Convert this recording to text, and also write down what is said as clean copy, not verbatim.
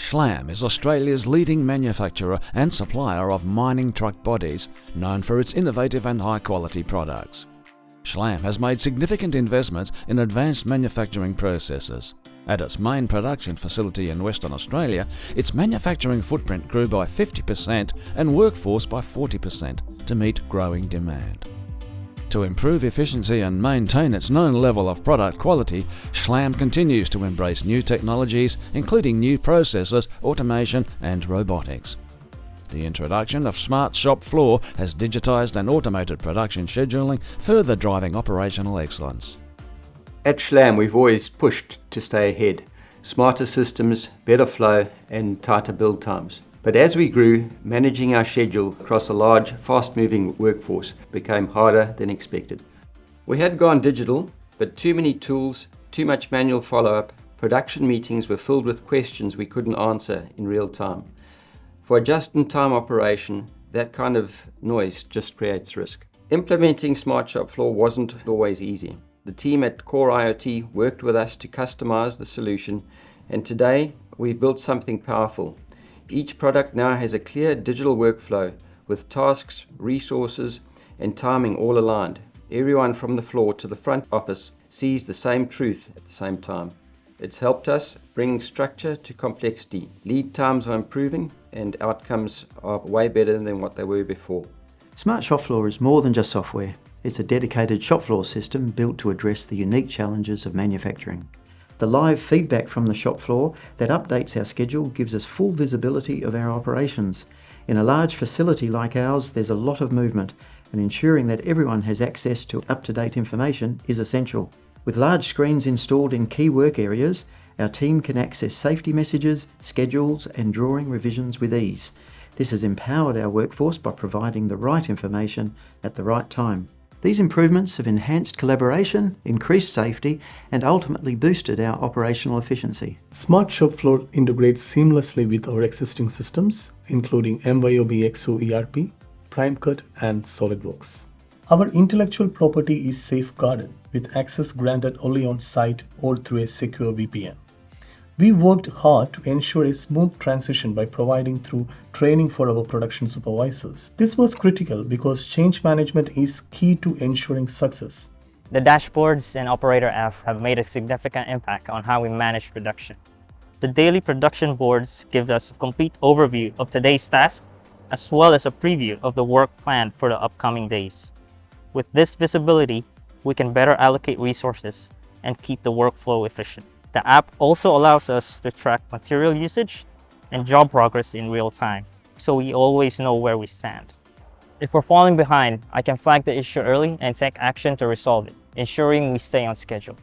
Schlam is Australia's leading manufacturer and supplier of mining truck bodies, known for its innovative and high-quality products. Schlam has made significant investments in advanced manufacturing processes. At its main production facility in Western Australia, its manufacturing footprint grew by 50% and workforce by 40% to meet growing demand. To improve efficiency and maintain its known level of product quality, Schlam continues to embrace new technologies, including new processes, automation and robotics. The introduction of Smart Shop Floor has digitised and automated production scheduling, further driving operational excellence. At Schlam, we've always pushed to stay ahead. Smarter systems, better flow and tighter build times. But as we grew, managing our schedule across a large, fast-moving workforce became harder than expected. We had gone digital, but too many tools, too much manual follow-up, production meetings were filled with questions we couldn't answer in real time. For a just-in-time operation, that kind of noise just creates risk. Implementing Smart Shop Floor wasn't always easy. The team at Core IoT worked with us to customize the solution, and today we've built something powerful. Each product now has a clear digital workflow with tasks, resources, and timing all aligned. Everyone from the floor to the front office sees the same truth at the same time. It's helped us bring structure to complexity. Lead times are improving and outcomes are way better than what they were before. Smart Shop Floor is more than just software. It's a dedicated shop floor system built to address the unique challenges of manufacturing. The live feedback from the shop floor that updates our schedule gives us full visibility of our operations. In a large facility like ours, there's a lot of movement, and ensuring that everyone has access to up-to-date information is essential. With large screens installed in key work areas, our team can access safety messages, schedules, and drawing revisions with ease. This has empowered our workforce by providing the right information at the right time. These improvements have enhanced collaboration, increased safety, and ultimately boosted our operational efficiency. Smart Shop Floor integrates seamlessly with our existing systems, including MYOB Exo ERP, PrimeCut, and SolidWorks. Our intellectual property is safeguarded, with access granted only on site or through a secure VPN. We worked hard to ensure a smooth transition by providing through training for our production supervisors. This was critical because change management is key to ensuring success. The dashboards and operator app have made a significant impact on how we manage production. The daily production boards give us a complete overview of today's task, as well as a preview of the work planned for the upcoming days. With this visibility, we can better allocate resources and keep the workflow efficient. The app also allows us to track material usage and job progress in real time, so we always know where we stand. If we're falling behind, I can flag the issue early and take action to resolve it, ensuring we stay on schedule.